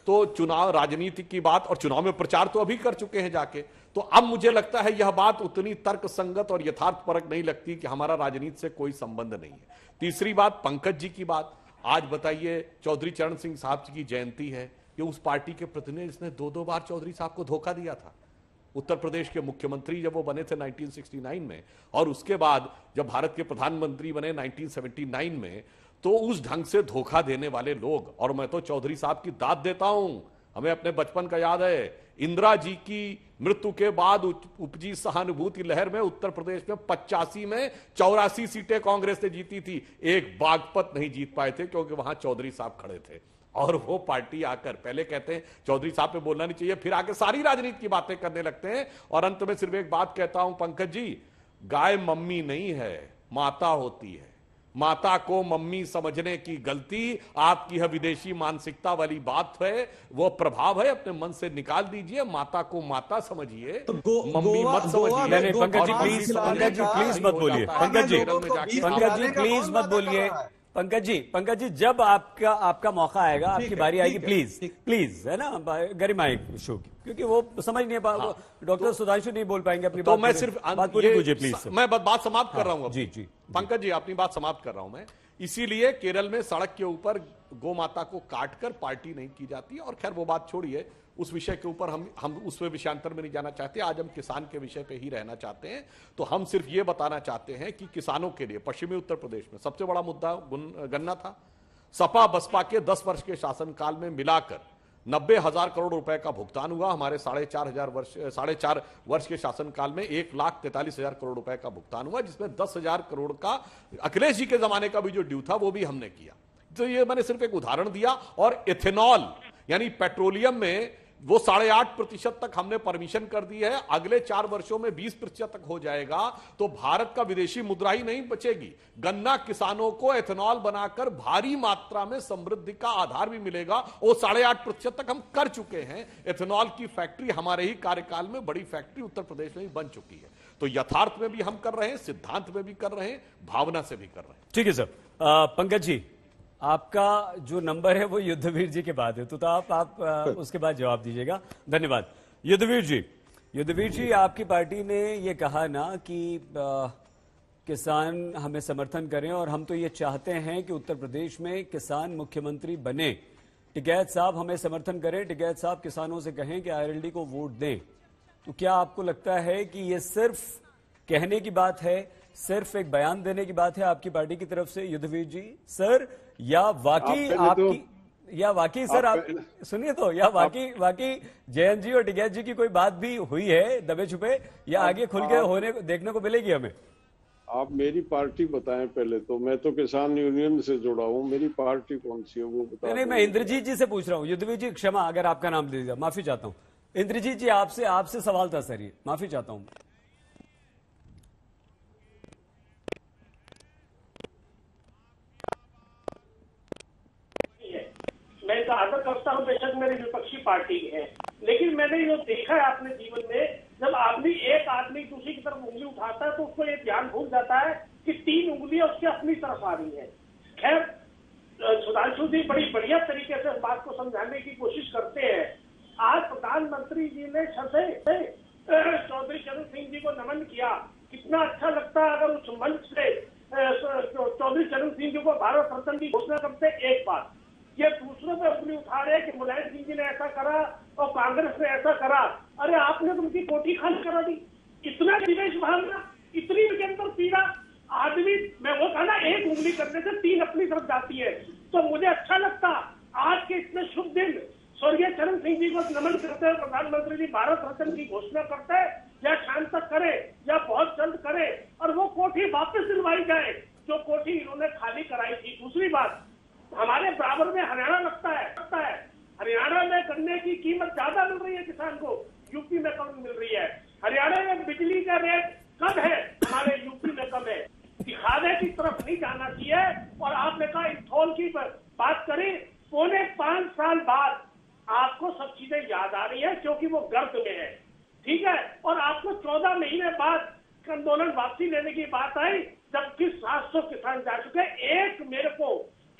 तो चुनाव राजनीति की बात और चुनाव में प्रचार तो अभी कर चुके हैं जाके। तो अब मुझे लगता है यह बात उतनी तर्कसंगत और यथार्थपरक नहीं लगती कि हमारा राजनीति से कोई संबंध नहीं है। तीसरी बात, पंकज जी की बात, आज बताइए चौधरी चरण सिंह साहब की जयंती है, ये उस पार्टी के प्रतिनिधि जिसने 2-2 बार चौधरी साहब को धोखा दिया था। उत्तर प्रदेश के मुख्यमंत्री जब वो बने थे 1969 में, और उसके बाद जब भारत के प्रधानमंत्री बने 1979 में, तो उस ढंग से धोखा देने वाले लोग, और मैं तो चौधरी साहब की दाद देता हूं। हमें अपने बचपन का याद है, इंदिरा जी की मृत्यु के बाद उपजी सहानुभूति लहर में उत्तर प्रदेश में 85 में 84 सीटें कांग्रेस ने जीती थी, एक बागपत नहीं जीत पाए थे क्योंकि वहां चौधरी साहब खड़े थे। और वो पार्टी आकर पहले कहते हैं चौधरी साहब पे बोलना नहीं चाहिए, फिर आके सारी राजनीति की बातें करने लगते हैं। और अंत में सिर्फ एक बात कहता हूं पंकज जी, गाय मम्मी नहीं है, माता होती है। माता को मम्मी समझने की गलती आपकी है, विदेशी मानसिकता वाली बात है, वो प्रभाव है, अपने मन से निकाल दीजिए। माता को माता समझिए, तो मम्मी मत समझिए। पंकज जी प्लीज मत बोलिए, पंकज जी प्लीज मत बोलिए। पंकज जी जब आपका मौका आएगा, आपकी बारी आएगी, प्लीज है ना, गरिमाई शो की, क्योंकि वो समझ नहीं पा, डॉक्टर सुधांशु नहीं बोल पाएंगे अपनी तो बात। मैं सिर्फ बात पूरी कीजिए प्लीज। मैं बात समाप्त कर रहा हूं। जी पंकज जी, अपनी बात समाप्त कर रहा हूं मैं। इसीलिए केरल में सड़क के ऊपर गौ माता को काटकर पार्टी नहीं की जाती। और खैर वो बात छोड़िए, उस विषय के ऊपर हम उस विषयांतर में नहीं जाना चाहते। आज हम किसान के विषय पे ही रहना चाहते हैं। तो हम सिर्फ ये बताना चाहते हैं कि किसानों के लिए पश्चिमी उत्तर प्रदेश में सबसे बड़ा मुद्दा गन्ना था। सपा बसपा के 10 वर्ष के शासनकाल में मिलाकर 90,000 करोड़ रुपए का भुगतान हुआ। हमारे 4.5 वर्ष के शासनकाल में 1,43,000 करोड़ रुपए का भुगतान हुआ, जिसमें 10,000 करोड़ का अखिलेश जी के जमाने का भी जो ड्यू था वो भी हमने किया। तो ये मैंने सिर्फ एक उदाहरण दिया। और इथेनॉल यानी पेट्रोलियम में वो 8.5% तक हमने परमिशन कर दी है। अगले 4 वर्षों में 20% तक हो जाएगा तो भारत का विदेशी मुद्रा ही नहीं बचेगी। गन्ना किसानों को एथेनॉल बनाकर भारी मात्रा में समृद्धि का आधार भी मिलेगा। वो 8.5% तक हम कर चुके हैं। एथेनॉल की फैक्ट्री हमारे ही कार्यकाल में बड़ी फैक्ट्री उत्तर प्रदेश में भी बन चुकी है। तो यथार्थ में भी हम कर रहे हैं, सिद्धांत में भी कर रहे हैं, भावना से भी कर रहे हैं। ठीक है सर। पंकज जी, आपका जो नंबर है वो युद्धवीर जी के बाद है, तो आप उसके बाद जवाब दीजिएगा। धन्यवाद। युद्धवीर जी, आपकी पार्टी ने ये कहा ना कि किसान हमें समर्थन करें, और हम तो ये चाहते हैं कि उत्तर प्रदेश में किसान मुख्यमंत्री बने। टिकैत साहब हमें समर्थन करें, टिकैत साहब किसानों से कहें कि आरएलडी को वोट दें। तो क्या आपको लगता है कि ये सिर्फ कहने की बात है, सिर्फ एक बयान देने की बात है आपकी पार्टी की तरफ से युद्धवीर जी सर, या वाकई सर आप सुनिए तो, या वाकई जयंत जी और टिकैत जी की कोई बात भी हुई है दबे छुपे, या आगे खुल के होने देखने को मिलेगी हमें? आप मेरी पार्टी बताएं पहले तो। मैं तो किसान यूनियन से जुड़ा हूँ, मेरी पार्टी कौन सी है वो बता। नहीं, मैं इंद्रजीत जी से पूछ रहा हूँ। युद्धवीर जी क्षमा, अगर आपका नाम दे दीजिए, माफी चाहता हूँ। इंद्रजीत जी आपसे सवाल था सर, ये माफी चाहता हूँ। मैं इसका आदर करता हूँ, बेशक मेरी विपक्षी पार्टी है, लेकिन मैंने जो देखा है अपने जीवन में, जब एक आदमी दूसरी की तरफ उंगली उठाता है तो उसको ये ध्यान भूल जाता है कि 3 उंगलियां उसके अपनी तरफ आ रही है। खैर, सुधांशु जी बड़ी बढ़िया तरीके से इस बात को समझाने की कोशिश करते हैं। आज प्रधानमंत्री जी ने चौधरी चरण सिंह जी को नमन किया। कितना अच्छा लगता है अगर उस मंच से चौधरी चरण सिंह जी को भारत रत्न की घोषणा करते। एक बात ये दूसरों पे उंगली उठा रहे कि मुलायम सिंह जी ने ऐसा करा और कांग्रेस ने ऐसा करा। अरे आपने तो उनकी कोठी खाली करा दी। इतना विदेश भागना, इतनी के अंदर पीड़ा। आदमी, मैं वो कहा ना, एक उंगली करने से 3 अपनी तरफ जाती है। तो मुझे अच्छा लगता आज के इतने शुभ दिन स्वर्गीय चरण सिंह जी को नमन करते हैं, प्रधानमंत्री जी भारत रत्न की घोषणा करते हैं, या शाम तक करे या बहुत जल्द करे और वो कोठी वापस दिलवाई जाए जो कोठी इन्होंने खाली कराई थी। दूसरी बात, हमारे बराबर में हरियाणा लगता है। हरियाणा में गन्ने की कीमत ज्यादा मिल रही है किसान को, यूपी में कम मिल रही है। हरियाणा में बिजली का रेट कम है, हमारे यूपी में कम है। दिखावे की तरफ नहीं जाना चाहिए। और आपने कहा इंथॉल की बात करी, 5.25 साल बाद आपको सब चीजें याद आ रही है क्योंकि वो गर्त में है, ठीक है। और आपको 14 महीने बाद आंदोलन वापसी लेने की बात आई, जबकि 700 किसान जा चुके। एक मेरे को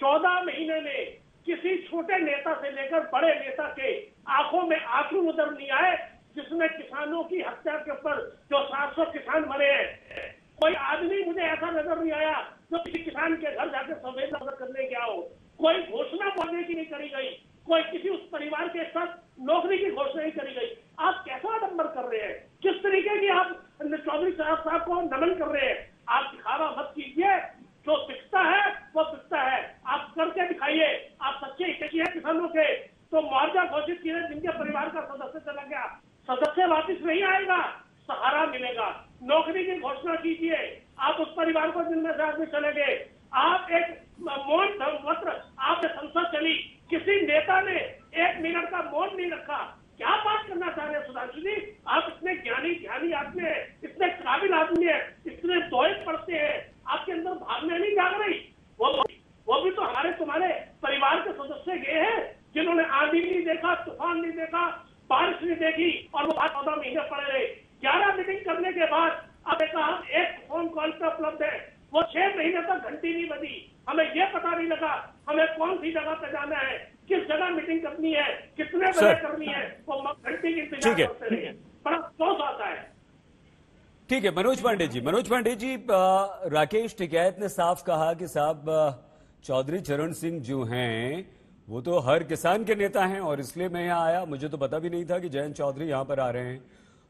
14 महीने में किसी छोटे नेता से लेकर बड़े नेता के आंखों में आंसू नजर नहीं आए जिसमें किसानों की हत्या के ऊपर जो 700 किसान मरे हैं। कोई आदमी मुझे ऐसा नजर नहीं आया जो किसी किसान के घर जाकर संवेदना करने गया हो। कोई घोषणा बोलने की नहीं करी गई, कोई किसी उस परिवार के साथ नौकरी की घोषणा नहीं करी गई। आप कैसा आडंबर कर रहे हैं, किस तरीके की आप चौधरी साहब को नमन कर रहे हैं। आप दिखावा मत कीजिए, जो दिखता है वो दिखता है, आप करके दिखाइए। आप सच्चे हितैषी हैं किसानों के, तो मुआवजा घोषित किए जिनके परिवार का सदस्य चला गया, सदस्य वापिस नहीं आएगा, सहारा मिलेगा। नौकरी की घोषणा कीजिए, आप उस परिवार को जिनमें से आदमी चले गए। आप एक मौन पत्र, आप संसद चली, किसी नेता ने 1 मिनट का मौन नहीं रखा। क्या बात करना चाह रहे हैं सुधांशु जी? आप इतने ज्ञानी आदमी है, इतने काबिल आदमी है, इतने दोहे पढ़ते हैं, आपके अंदर भावना नहीं जाग रही? वो भी तो हमारे तुम्हारे परिवार के सदस्य गए हैं जिन्होंने आंधी नहीं देखा, तूफान नहीं देखा, बारिश नहीं देखी और वो 14 महीने पड़े रहे। 11 मीटिंग करने के बाद अब एक फोन कॉल पे उपलब्ध है, वो 6 महीने तक घंटी नहीं बजी। हमें ये पता नहीं लगा हमें कौन सी जगह पे जाना है, किस जगह मीटिंग करनी है, कितने बजे करनी है, वो घंटी की इंतजार करते रहे। बड़ा अफसोस आता है। ठीक है, मनोज पांडे जी, राकेश टिकैत ने साफ कहा कि साहब चौधरी चरण सिंह जो हैं वो तो हर किसान के नेता हैं और इसलिए मैं यहाँ आया, मुझे तो पता भी नहीं था कि जयंत चौधरी यहाँ पर आ रहे हैं।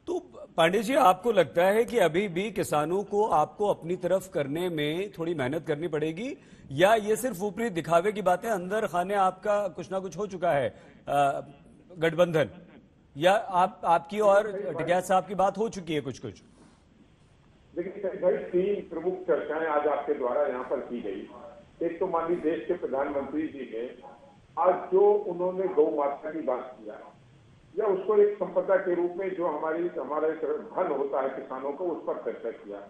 तो पांडे जी, आपको लगता है कि अभी भी किसानों को आपको अपनी तरफ करने में थोड़ी मेहनत करनी पड़ेगी, या ये सिर्फ ऊपरी दिखावे की बातें, अंदर खाने आपका कुछ ना कुछ हो चुका है गठबंधन, या आपकी और टिकैत साहब की बात हो चुकी है कुछ? देखिए भाई, 3 प्रमुख चर्चाएं आज आपके द्वारा यहाँ पर की गई। एक तो मान लीजिए देश के प्रधानमंत्री जी ने आज जो उन्होंने गौ माता की बात किया, या उसको एक संपदा के रूप में जो हमारा धन होता है किसानों को, उस पर चर्चा किया।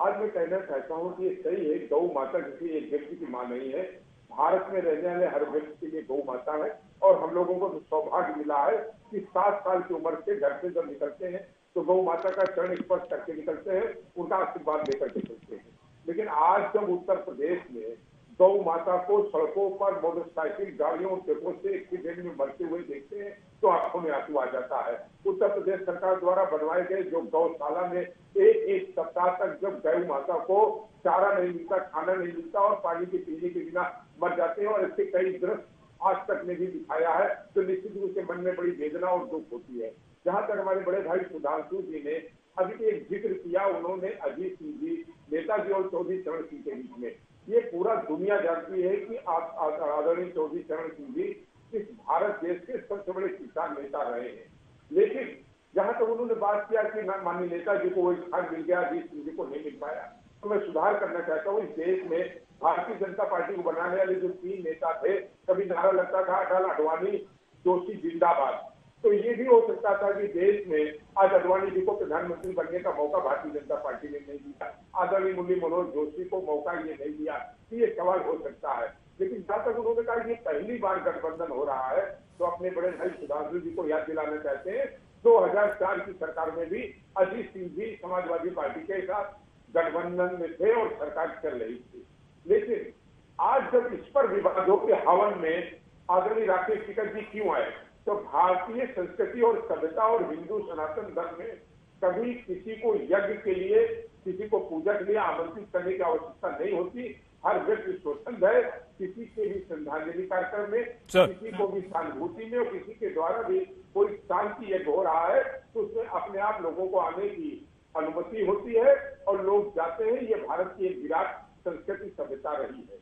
आज मैं कहना चाहता हूँ कि ये सही है, गौ माता किसी एक व्यक्ति की मां नहीं है। भारत में रहने वाले हर व्यक्ति के लिए गौ माता है। और हम लोगों को तो सौभाग्य मिला है कि 7 साल की उम्र से घर से जब निकलते हैं तो गौ माता का चरण स्पर्श करके निकलते हैं, उनका आशीर्वाद लेकर के चलते हैं। लेकिन आज जब उत्तर प्रदेश में गौ माता को सड़कों पर मोटरसाइकिल, गाड़ियों, ट्रकों से एक्सीडेंट में मरते हुए देखते हैं तो आंखों में आंसू आ जाता है। उत्तर प्रदेश सरकार द्वारा बनवाए गए जो गौशाला में एक सप्ताह तक जब गौ माता को चारा नहीं मिलता, खाना नहीं मिलता और पानी के पीने के बिना मर जाते हैं, और इसके कई दृश्य आज तक ने भी दिखाया है, तो निश्चित रूप से मन में बड़ी वेदना और दुख होती है। जहां तक हमारे बड़े भाई सुधांशु जी ने अभी एक जिक्र किया, उन्होंने अजीत सिंह जी, नेताजी और चौधरी चरण सिंह के बीच में, ये पूरा दुनिया जानती है कि आदरणीय चौधरी चरण सिंह जी इस भारत देश के सबसे बड़े किसान नेता रहे हैं। लेकिन जहां तक उन्होंने बात किया कि माननीय नेताजी को वो स्थान मिल गया, अजीत सिंह जी को नहीं मिल पाया, तो मैं सुधार करना चाहता हूँ। इस देश में भारतीय जनता पार्टी को बनाने वाले जो 3 नेता थे, कभी नारा लगता था अटल, आडवाणी, जोशी जिंदाबाद। तो ये भी हो सकता था कि देश में आज आडवाणी जी को प्रधानमंत्री बनने का मौका भारतीय जनता पार्टी ने नहीं दिया, आदरणीय मुरली मनोहर जोशी को मौका ये नहीं दिया, ये सवाल हो सकता है। लेकिन जहां तक उन्होंने कहा ये पहली बार गठबंधन हो रहा है, तो अपने बड़े भाई सुधांशु जी को याद दिलाना चाहते हैं 2004 की सरकार में भी अजीत सिंह जी समाजवादी पार्टी के साथ गठबंधन में थे और सरकार चल रही थी। लेकिन आज जब इस पर विवादों के हवन में आदरणीय राकेश टिकैत जी क्यों आए, तो भारतीय संस्कृति और सभ्यता और हिंदू सनातन धर्म में कभी किसी को यज्ञ के लिए, किसी को पूजा के लिए आमंत्रित करने की आवश्यकता नहीं होती। हर व्यक्ति स्वतंत्र है किसी के भी श्रद्धांजलि कार्यक्रम में, किसी को भी सहानुभूति में, और किसी के द्वारा भी कोई शांति यज्ञ हो रहा है तो उसमें अपने आप लोगों को आने की अनुमति होती है और लोग जाते हैं। ये भारत की एक विराट संस्कृति सभ्यता रही है।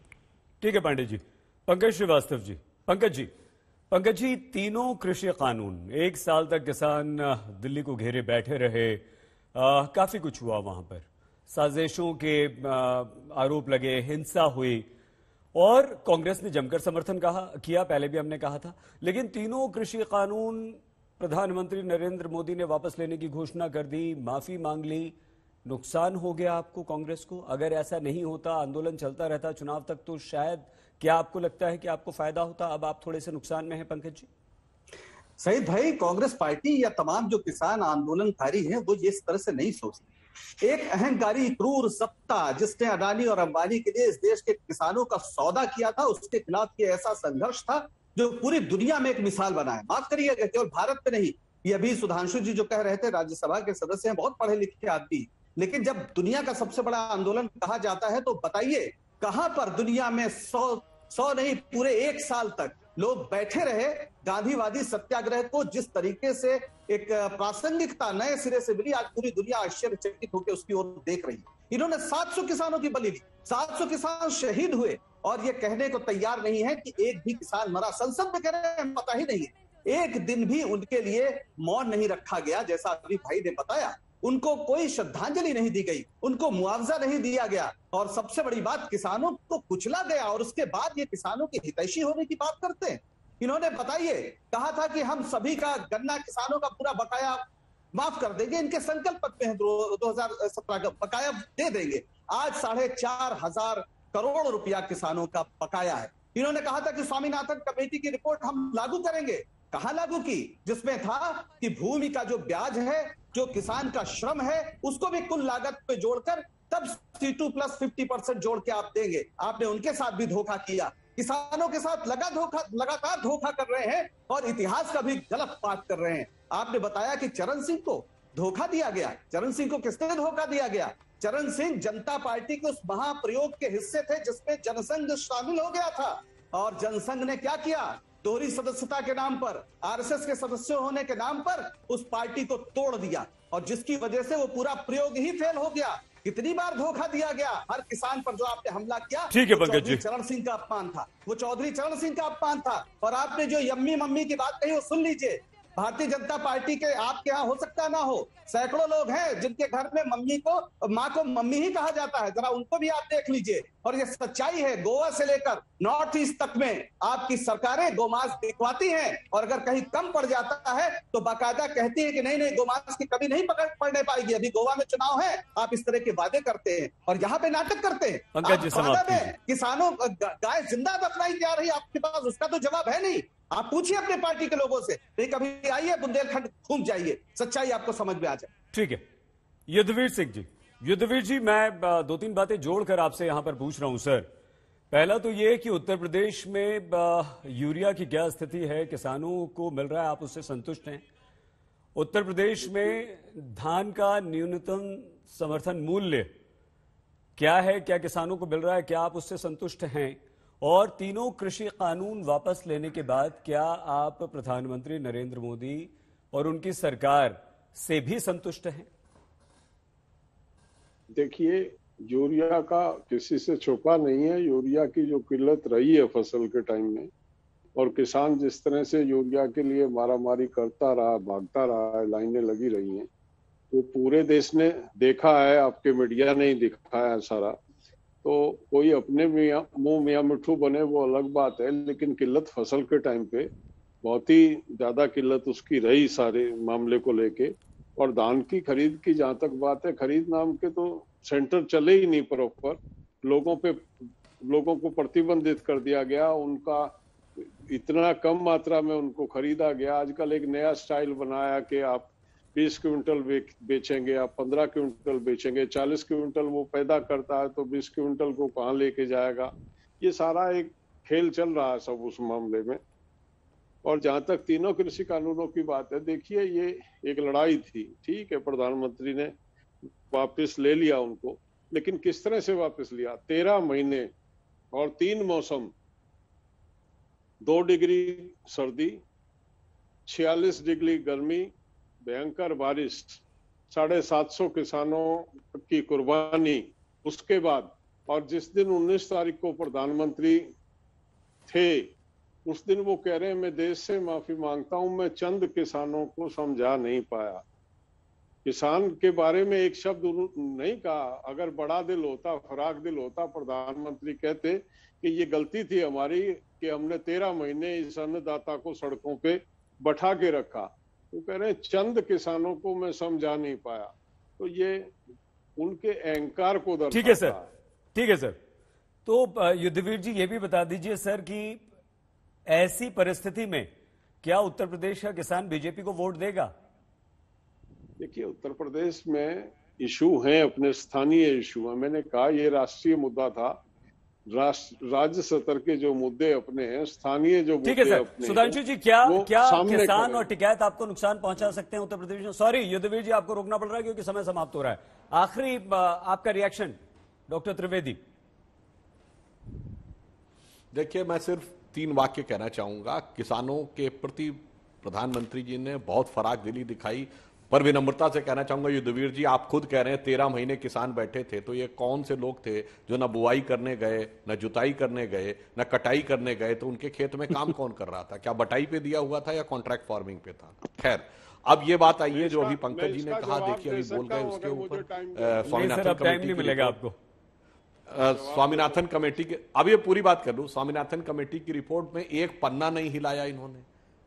ठीक है पांडे जी। पंकज श्रीवास्तव जी, पंकज जी, तीनों कृषि कानून, 1 साल तक किसान दिल्ली को घेरे बैठे रहे, काफी कुछ हुआ वहां पर, साजिशों के आरोप लगे, हिंसा हुई और कांग्रेस ने जमकर समर्थन किया, पहले भी हमने कहा था। लेकिन तीनों कृषि कानून प्रधानमंत्री नरेंद्र मोदी ने वापस लेने की घोषणा कर दी, माफी मांग ली। नुकसान हो गया आपको, कांग्रेस को? अगर ऐसा नहीं होता, आंदोलन चलता रहता चुनाव तक, तो शायद, क्या आपको लगता है कि आपको फायदा होता? अब आप थोड़े से नुकसान में हैं पंकज जी। सईद भाई, कांग्रेस पार्टी या तमाम जो किसान आंदोलनकारी हैं वो ये इस तरह से नहीं सोचते। एक अहंकारी क्रूर सत्ता जिसने अडानी और अंबानी के लिए इस देश के किसानों का सौदा किया था, उसके खिलाफ ये ऐसा संघर्ष था जो पूरी दुनिया में एक मिसाल बना है। माफ करिएगा, केवल भारत में नहीं। ये अभी सुधांशु जी जो कह रहे थे, राज्यसभा के सदस्य हैं, बहुत पढ़े लिखे आदमी, लेकिन जब दुनिया का सबसे बड़ा आंदोलन कहा जाता है तो बताइए कहां पर दुनिया में 100 नहीं, पूरे 1 साल तक लोग बैठे रहे। गांधीवादी सत्याग्रह को जिस तरीके से एक प्रासंगिकता नए सिरे से मिली, आज पूरी दुनिया आश्चर्यचकित होकर उसकी ओर देख रही है। इन्होंने 700 किसानों की बलि दी, 700 किसान शहीद हुए और ये कहने को तैयार नहीं है कि एक भी किसान मरा। संसद में कह रहे हैं पता ही नहीं है, एक दिन भी उनके लिए मौन नहीं रखा गया। जैसा अभी भाई ने बताया, उनको कोई श्रद्धांजलि नहीं दी गई, उनको मुआवजा नहीं दिया गया और सबसे बड़ी बात, किसानों को कुचला गया। और उसके बाद ये किसानों के हितैषी होने की बात करते हैं। इन्होंने बताइए कहा था कि हम सभी का गन्ना किसानों का पूरा बकाया माफ कर देंगे, इनके संकल्प पत्र में 2017 का बकाया दे देंगे। आज 4,500 करोड़ रुपया किसानों का बकाया है। इन्होंने कहा था कि स्वामीनाथन कमेटी की रिपोर्ट हम लागू करेंगे। कहां लागू की? जिसमें था कि भूमि का जो ब्याज है, जो किसान का श्रम है, उसको भी कुल लागत पे जोड़कर तब C2 प्लस 50% जोड़ के आप देंगे। आपने उनके साथ भी धोखा किया, किसानों के साथ लगातार धोखा कर रहे हैं और इतिहास का भी गलत पाठ कर रहे हैं। आपने बताया कि चरण सिंह को धोखा दिया गया। चरण सिंह को किसने धोखा दिया गया? चरण सिंह जनता पार्टी के उस महाप्रयोग के हिस्से थे जिसमें जनसंघ शामिल हो गया था और जनसंघ ने क्या किया? दोहरी सदस्यता के नाम पर, आरएसएस के सदस्य होने के नाम पर उस पार्टी को तोड़ दिया और जिसकी वजह से वो पूरा प्रयोग ही फेल हो गया। कितनी बार धोखा दिया गया हर किसान पर जो आपने हमला किया। ठीक है पंकज जी, चरण सिंह का अपमान था, वो चौधरी चरण सिंह का अपमान था। और आपने जो यम्मी मम्मी की बात कही वो सुन लीजिए। भारतीय जनता पार्टी के आपके यहाँ हो सकता ना हो, सैकड़ों लोग हैं जिनके घर में मम्मी को, माँ को मम्मी ही कहा जाता है, जरा उनको भी आप देख लीजिए। और ये सच्चाई है, गोवा से लेकर नॉर्थ ईस्ट तक में आपकी सरकारें गोमांस दिखवाती हैं और अगर कहीं कम पड़ जाता है तो बाकायदा कहती है कि नहीं गोमांस की कभी नहीं पड़ने पाएगी। अभी गोवा में चुनाव है, आप इस तरह के वादे करते हैं और यहाँ पे नाटक करते हैं। किसानों गाय जिंदा दफनाई जा रही है, आपके पास उसका तो जवाब है नहीं। आप पूछिए अपने पार्टी के लोगों से, नहीं कभी आइए बुंदेलखंड घूम जाइए, सच्चाई आपको समझ में आ जाए। ठीक है, युद्धवीर सिंह जी। युद्धवीर जी, मैं 2-3 बातें जोड़कर आपसे यहां पर पूछ रहा हूं सर। पहला तो ये कि उत्तर प्रदेश में यूरिया की क्या स्थिति है, किसानों को मिल रहा है, आप उससे संतुष्ट हैं? उत्तर प्रदेश में धान का न्यूनतम समर्थन मूल्य क्या है, क्या किसानों को मिल रहा है, क्या आप उससे संतुष्ट हैं? और तीनों कृषि कानून वापस लेने के बाद क्या आप प्रधानमंत्री नरेंद्र मोदी और उनकी सरकार से भी संतुष्ट हैं? देखिए, यूरिया का किसी से छुपा नहीं है। यूरिया की जो किल्लत रही है फसल के टाइम में और किसान जिस तरह से यूरिया के लिए मारामारी करता रहा, भागता रहा है, लाइनें लगी रही हैं, वो पूरे देश ने देखा है, आपके मीडिया ने ही दिखाया है सारा। तो कोई अपने मुंह मियाँ मिट्ठू बने वो अलग बात है, लेकिन किल्लत फसल के टाइम पे बहुत ही ज्यादा किल्लत उसकी रही सारे मामले को लेके। और धान की खरीद की जहां तक बात है, खरीद नाम के तो सेंटर चले ही नहीं प्रॉपर, लोगों को प्रतिबंधित कर दिया गया, उनका इतना कम मात्रा में उनको खरीदा गया। आजकल एक नया स्टाइल बनाया कि आप 20 क्विंटल बेचेंगे, आप 15 क्विंटल बेचेंगे, 40 क्विंटल वो पैदा करता है तो 20 क्विंटल को कहाँ लेके जाएगा। ये सारा एक खेल चल रहा है सब उस मामले में। और जहां तक तीनों कृषि कानूनों की बात है, देखिए ये एक लड़ाई थी, ठीक है, प्रधानमंत्री ने वापस ले लिया उनको, लेकिन किस तरह से वापस लिया? 13 महीने और 3 मौसम, 2 डिग्री सर्दी, 46 डिग्री गर्मी, भयंकर बारिश, 750 किसानों की कुर्बानी, उसके बाद और जिस दिन 19 तारीख को प्रधानमंत्री थे उस दिन वो कह रहे हैं मैं देश से माफी मांगता हूं, मैं चंद किसानों को समझा नहीं पाया। किसान के बारे में एक शब्द नहीं कहा। अगर बड़ा दिल होता, फराक दिल होता, प्रधानमंत्री कहते कि ये गलती थी हमारी कि हमने 13 महीने इस अन्नदाता को सड़कों पे बैठा के रखा। वो कह रहे हैं चंद किसानों को मैं समझा नहीं पाया। तो ये उनके अहंकार को दर्शाता है। ठीक है सर, ठीक है सर। तो युद्धवीर जी ये भी बता दीजिए सर कि ऐसी परिस्थिति में क्या उत्तर प्रदेश का किसान बीजेपी को वोट देगा? देखिए, उत्तर प्रदेश में इशू हैं, अपने स्थानीय इशू हैं। मैंने कहा ये राष्ट्रीय मुद्दा था, राज्य स्तर के जो मुद्दे अपने हैं, स्थानीय जो मुद्दे अपने हैं। ठीक है सर। सुधांशु जी, क्या किसान और टिकैत आपको नुकसान पहुंचा सकते हैं उत्तर प्रदेश में? सॉरी युद्धवीर जी, आपको रोकना पड़ रहा है क्योंकि समय समाप्त हो रहा है। आखिरी आपका रिएक्शन डॉक्टर त्रिवेदी। देखिए, मैं सिर्फ 3 वाक्य कहना चाहूंगा। किसानों के प्रति प्रधानमंत्री जी ने बहुत फराक दिली दिखाई, पर विनम्रता से कहना चाहूंगा युद्धवीर जी, आप खुद कह रहे हैं 13 महीने किसान बैठे थे, तो ये कौन से लोग थे जो न बुआई करने गए, न जुताई करने गए, न कटाई करने गए? तो उनके खेत में काम कौन कर रहा था? क्या बटाई पे दिया हुआ था या कॉन्ट्रैक्ट फार्मिंग पे था? खैर, अब ये बात आई है जो अभी पंकज जी ने कहा, देखिए अभी बोल गए उसके ऊपर स्वामीनाथन कमेटी मिलेगा आपको, स्वामीनाथन कमेटी के, अब ये पूरी बात कर लूं, स्वामीनाथन कमेटी की रिपोर्ट में एक पन्ना नहीं हिलाया इन्होंने,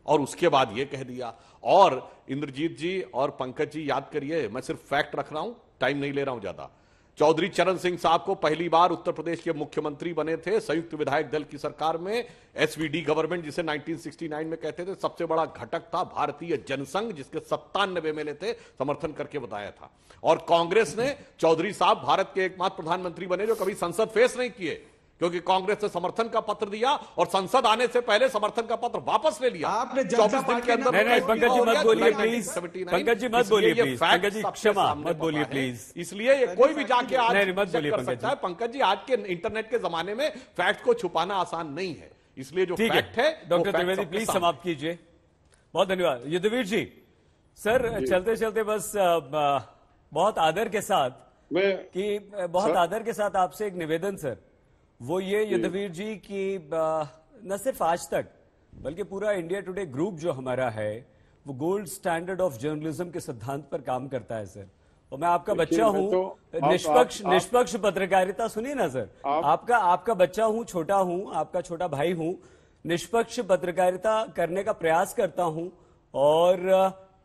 और उसके बाद ये कह दिया। और इंद्रजीत जी और पंकज जी याद करिए, मैं सिर्फ फैक्ट रख रहा हूं, टाइम नहीं ले रहा हूं ज्यादा। चौधरी चरण सिंह साहब को पहली बार उत्तर प्रदेश के मुख्यमंत्री बने थे संयुक्त विधायक दल की सरकार में, एसवीडी गवर्नमेंट जिसे 1969 में कहते थे। सबसे बड़ा घटक था भारतीय जनसंघ, जिसके 97 एमएलए थे, समर्थन करके बताया था। और कांग्रेस ने चौधरी साहब भारत के एकमात्र प्रधानमंत्री बने जो कभी संसद फेस नहीं किए, क्योंकि कांग्रेस ने समर्थन का पत्र दिया और संसद आने से पहले समर्थन का पत्र वापस ले लिया। आपने 24 दिन के अंदर। नहीं, पंकज जी मत बोलिए प्लीज, पंकज जी मत बोलिए प्लीज, पंकज जी क्षमा मत बोलिए प्लीज। इसलिए ये कोई भी जाके आज मत बोलिए कर सकता है। पंकज जी, आज के इंटरनेट के जमाने में फैक्ट को छुपाना आसान नहीं है, इसलिए जो फैक्ट है। डॉक्टर त्रिवेदी प्लीज समाप्त कीजिए। बहुत धन्यवाद युद्धवीर जी। सर चलते चलते बस बहुत आदर के साथ आपसे एक निवेदन सर, वो ये युद्धवीर जी की न सिर्फ आज तक बल्कि पूरा इंडिया टुडे ग्रुप जो हमारा है वो गोल्ड स्टैंडर्ड ऑफ जर्नलिज्म के सिद्धांत पर काम करता है सर। और मैं आपका बच्चा हूं, निष्पक्ष पत्रकारिता, सुनिए ना सर, आपका बच्चा हूं, छोटा हूं, आपका छोटा भाई हूं, निष्पक्ष पत्रकारिता करने का प्रयास करता हूं और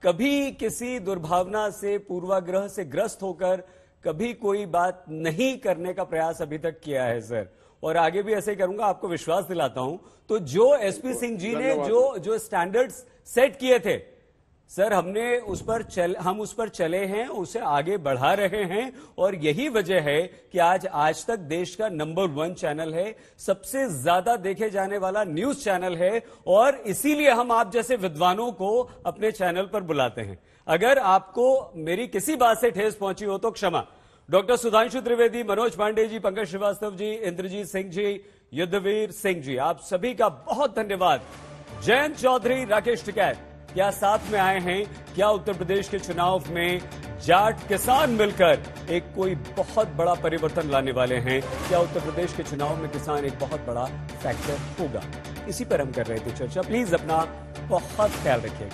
कभी किसी दुर्भावना से, पूर्वाग्रह से ग्रस्त होकर कभी कोई बात नहीं करने का प्रयास अभी तक किया है सर, और आगे भी ऐसे ही करूंगा, आपको विश्वास दिलाता हूं। तो जो एसपी सिंह जी ने जो स्टैंडर्ड्स सेट किए थे सर, हम उस पर चले हैं, उसे आगे बढ़ा रहे हैं, और यही वजह है कि आज तक देश का नंबर 1 चैनल है, सबसे ज्यादा देखे जाने वाला न्यूज चैनल है, और इसीलिए हम आप जैसे विद्वानों को अपने चैनल पर बुलाते हैं। अगर आपको मेरी किसी बात से ठेस पहुंची हो तो क्षमा। डॉक्टर सुधांशु त्रिवेदी, मनोज पांडे जी, पंकज श्रीवास्तव जी, इंद्रजीत सिंह जी, युद्धवीर सिंह जी, आप सभी का बहुत धन्यवाद। जयंत चौधरी, राकेश टिकैत क्या साथ में आए हैं? क्या उत्तर प्रदेश के चुनाव में जाट किसान मिलकर एक कोई बहुत बड़ा परिवर्तन लाने वाले हैं? क्या उत्तर प्रदेश के चुनाव में किसान एक बहुत बड़ा फैक्टर होगा? इसी पर हम कर रहे थे चर्चा। प्लीज अपना बहुत ख्याल रखिएगा।